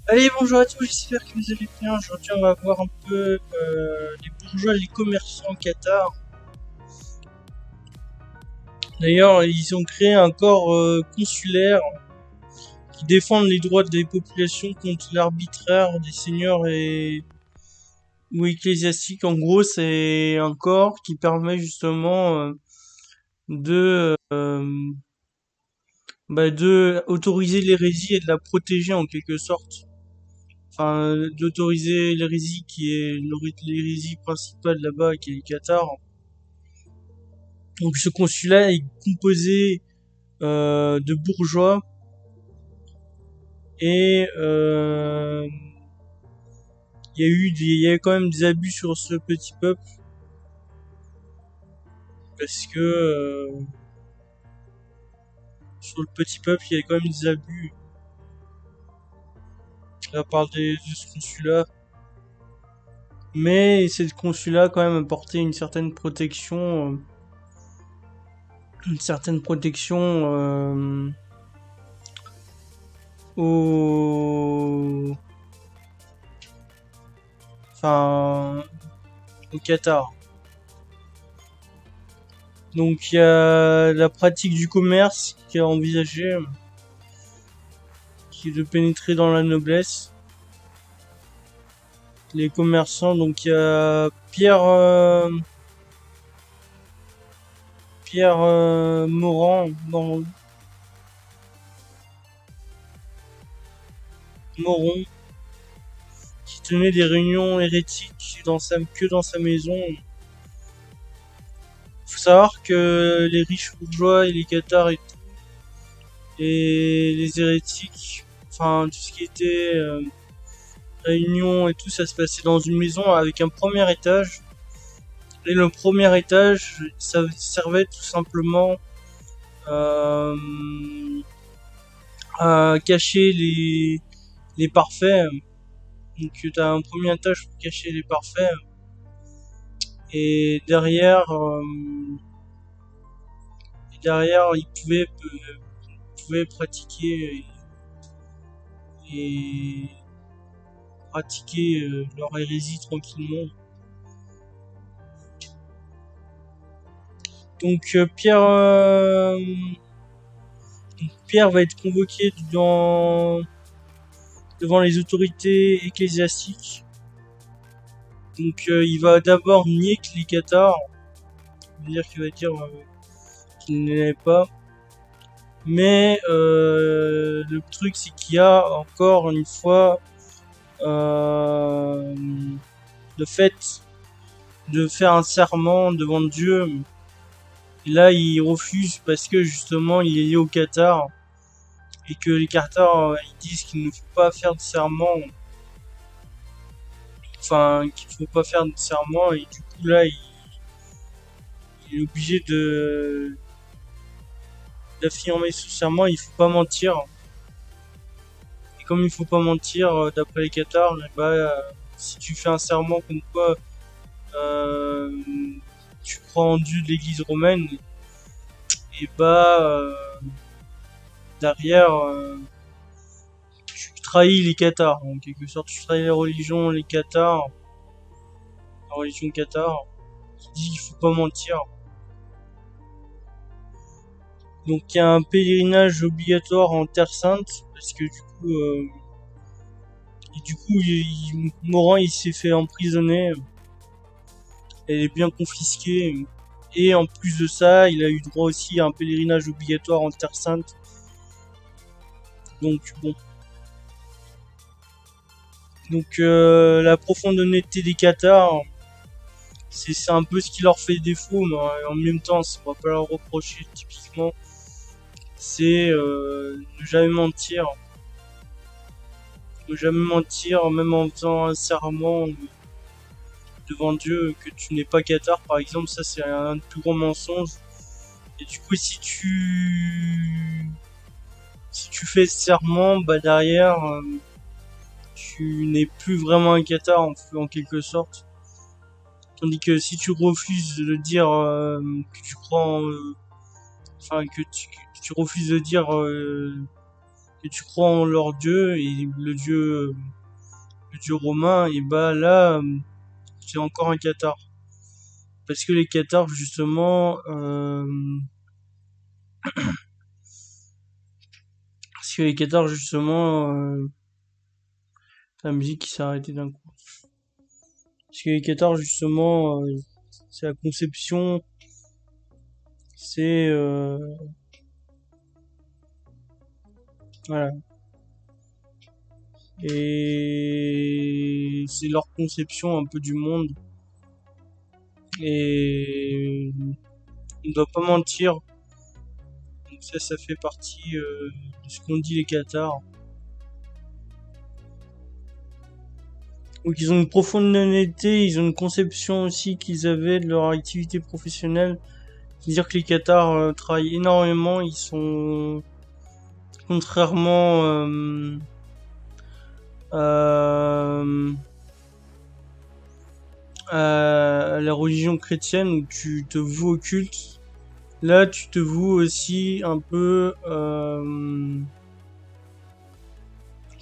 Allez, bonjour à tous, j'espère que vous allez bien. Aujourd'hui, on va voir un peu les bourgeois, les commerçants au Qatar. D'ailleurs, ils ont créé un corps consulaire qui défend les droits des populations contre l'arbitraire des seigneurs et ou ecclésiastiques. En gros, c'est un corps qui permet justement de autoriser l'hérésie et de la protéger en quelque sorte. Enfin, d'autoriser l'hérésie qui est l'hérésie principale là-bas, qui est le Qatar. Donc ce consulat est composé de bourgeois et il y a eu quand même des abus sur ce petit peuple parce que sur le petit peuple il y a quand même des abus de la part de ce consulat. Mais ce consulat quand même apporté une certaine protection au, enfin, au Qatar. Donc il y a la pratique du commerce qui est envisagée, qui est de pénétrer dans la noblesse. Les commerçants, donc il y a Pierre Moron, qui tenait des réunions hérétiques que dans sa maison. Faut savoir que les riches bourgeois et les cathares et les hérétiques, enfin tout ce qui était réunion et tout, ça se passait dans une maison avec un premier étage. Et le premier étage, ça servait tout simplement euh, à cacher les parfaits. Donc tu as un premier étage pour cacher les parfaits. Et derrière ils pouvaient et pratiquer leur hérésie tranquillement. Donc Pierre va être convoqué devant les autorités ecclésiastiques. Donc il va d'abord nier que les cathares, c'est-à-dire qu'il va dire qu'il ne l'est pas. Mais le truc c'est qu'il y a encore une fois euh, le fait de faire un serment devant Dieu. Et là il refuse parce que justement il est lié au Qatar et que les Qatars ils disent qu'il ne faut pas faire de serment, enfin qu'il ne faut pas faire de serment et du coup là il est obligé de d'affirmer ce serment, il faut pas mentir. Et comme il faut pas mentir, d'après les Qatars, si tu fais un serment comme quoi euh, tu crois en Dieu de l'Église romaine, et derrière tu trahis les Qatars. En quelque sorte, tu trahis la religion cathare, qui dit qu'il faut pas mentir. Donc il y a un pèlerinage obligatoire en Terre Sainte parce que du coup, Morand il s'est fait emprisonner, elle est bien confisquée. Et en plus de ça, il a eu droit aussi à un pèlerinage obligatoire en Terre Sainte. Donc bon. Donc la profonde honnêteté des Qatars, c'est un peu ce qui leur fait défaut, mais en même temps, on va pas leur reprocher typiquement. C'est ne jamais mentir. Ne jamais mentir, même en faisant un serment devant Dieu que tu n'es pas Qatar, par exemple, ça c'est un plus gros mensonge. Et du coup, si tu fais ce serment, bah derrière, tu n'es plus vraiment un Qatar en quelque sorte. Tandis que si tu refuses de dire que tu crois en, enfin que tu refuses de dire et tu crois en leur dieu, et le dieu romain, et bah là, c'est encore un cathare. Parce que les cathares, justement, la musique qui s'est arrêtée d'un coup. Parce que les cathares, justement, c'est la conception, c'est voilà, et c'est leur conception un peu du monde. Et on ne doit pas mentir. Donc ça fait partie de ce qu'ont dit les cathares. Donc ils ont une profonde honnêteté, ils ont une conception aussi qu'ils avaient de leur activité professionnelle. C'est-à-dire que les cathares travaillent énormément, ils sont contrairement à la religion chrétienne où tu te voues au culte, là tu te voues aussi un peu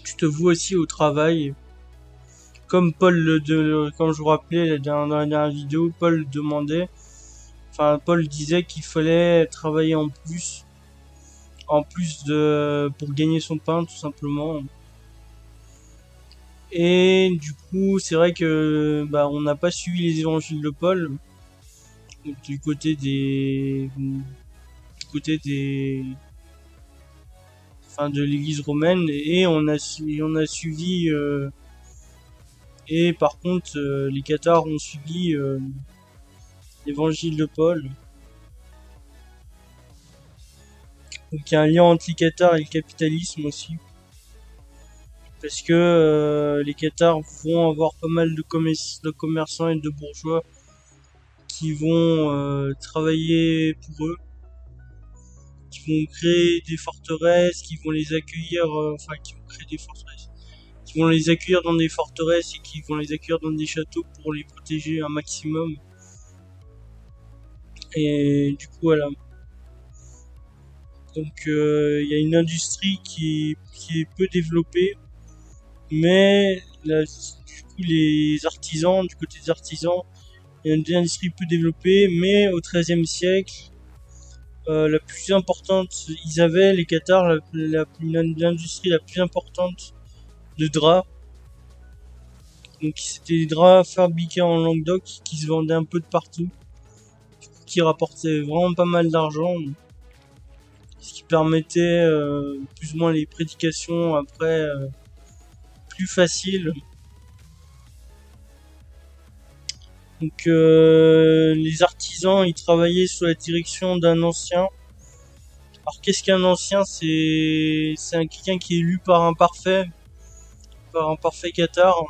tu te voues aussi au travail. Comme comme je vous rappelais dans la dernière vidéo, Paul disait qu'il fallait travailler en plus pour gagner son pain, tout simplement. Et du coup, c'est vrai que on n'a pas suivi les évangiles de Paul du côté de l'Église romaine, et on a suivi et par contre les cathares ont suivi l'évangile de Paul. Donc il y a un lien entre les cathares et le capitalisme aussi. Parce que les cathares vont avoir pas mal de commerçants et de bourgeois qui vont travailler pour eux, qui vont créer des forteresses, qui vont les accueillir, qui vont créer des forteresses, qui vont les accueillir dans des forteresses et qui vont les accueillir dans des châteaux pour les protéger un maximum. Et du coup, voilà. Donc, il y a une industrie qui est peu développée, mais là, du coup, du côté des artisans, il y a une industrie peu développée, mais au XIIIe siècle, la plus importante, ils avaient, les cathares, l'industrie la plus importante de draps. Donc c'était des draps fabriqués en Languedoc qui se vendaient un peu de partout, qui rapportaient vraiment pas mal d'argent, ce qui permettait plus ou moins les prédications après plus faciles. Donc les artisans, ils travaillaient sous la direction d'un ancien. Alors qu'est-ce qu'un ancien? C'est quelqu'un qui est élu par un parfait cathare.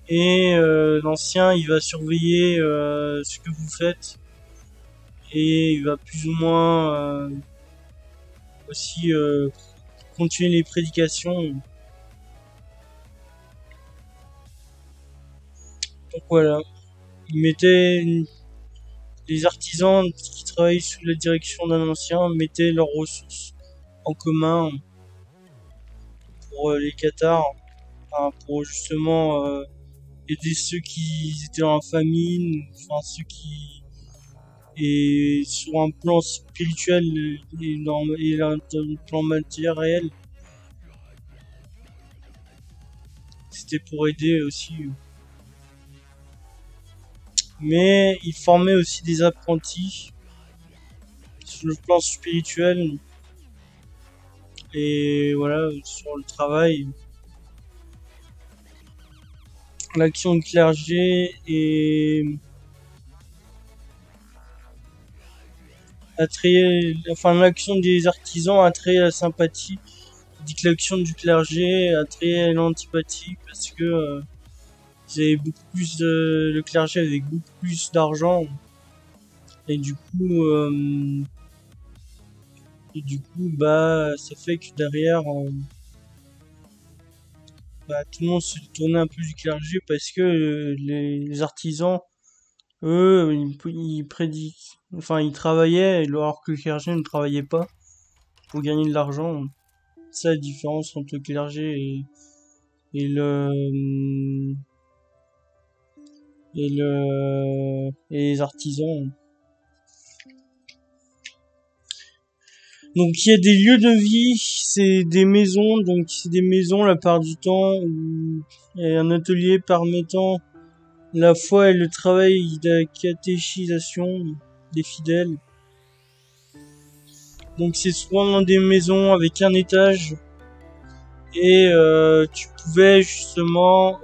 Et l'ancien, il va surveiller ce que vous faites, et il va plus ou moins aussi continuer les prédications. Donc voilà, il mettait les artisans qui travaillent sous la direction d'un ancien mettaient leurs ressources en commun pour les cathares, pour justement aider ceux qui étaient dans la famine, ceux qui, et sur un plan spirituel dans le plan matériel, c'était pour aider aussi. Mais il formait aussi des apprentis sur le plan spirituel, et voilà, sur le travail. L'action du clergé l'action des artisans attrayait la sympathie. On dit que l'action du clergé attrayait l'antipathie parce que le clergé avait beaucoup plus d'argent, et du coup ça fait que derrière tout le monde se tournait un peu du clergé parce que les artisans, eux, ils travaillaient alors que le clergé ne travaillait pas pour gagner de l'argent. C'est la différence entre le clergé et le et les artisans. Donc il y a des lieux de vie, c'est des maisons, donc c'est des maisons la part du temps où il y a un atelier permettant la foi et le travail de la catéchisation des fidèles. Donc c'est souvent dans des maisons avec un étage et tu pouvais justement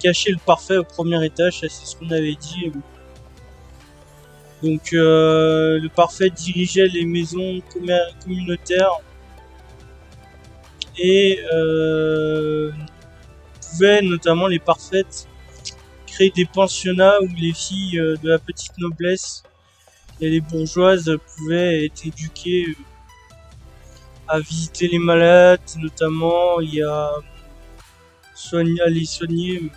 cacher le parfait au premier étage, ça c'est ce qu'on avait dit. Donc le parfait dirigeait les maisons communautaires et pouvait, notamment les parfaites, créer des pensionnats où les filles de la petite noblesse et les bourgeoises pouvaient être éduquées à visiter les malades, notamment, et à les soigner,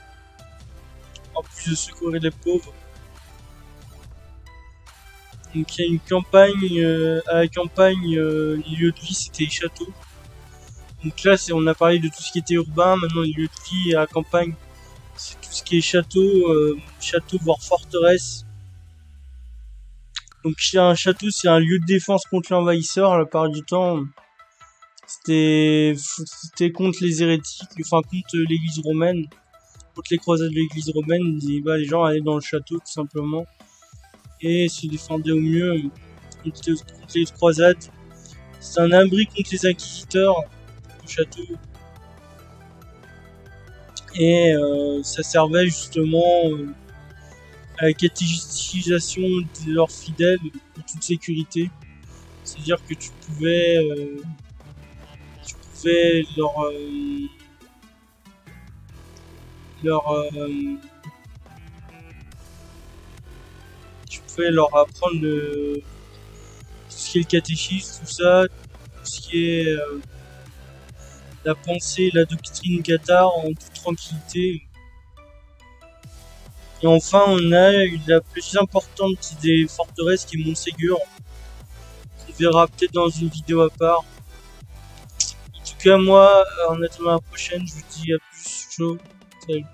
en plus de secourir les pauvres. Donc il y a une campagne, à la campagne, les lieux de vie c'était les châteaux. Donc là on a parlé de tout ce qui était urbain, maintenant les lieux de vie à la campagne c'est tout ce qui est château voire forteresse. Donc un château c'est un lieu de défense contre l'envahisseur, la part du temps c'était contre les hérétiques, enfin contre l'église romaine, contre les croisades de l'église romaine, les gens allaient dans le château tout simplement et se défendaient au mieux contre les croisades. C'est un abri contre les inquisiteurs, le château. Et ça servait justement à la catéchisation de leurs fidèles de toute sécurité. C'est-à-dire que tu pouvais leur apprendre tout ce qui est le catéchisme, tout ça, tout ce qui est la pensée, la doctrine cathare en toute tranquillité. Et enfin, on a la plus importante des forteresses qui est Montségur. On verra peut-être dans une vidéo à part. En tout cas, moi, en attendant la prochaine, je vous dis à plus chaud. Salut.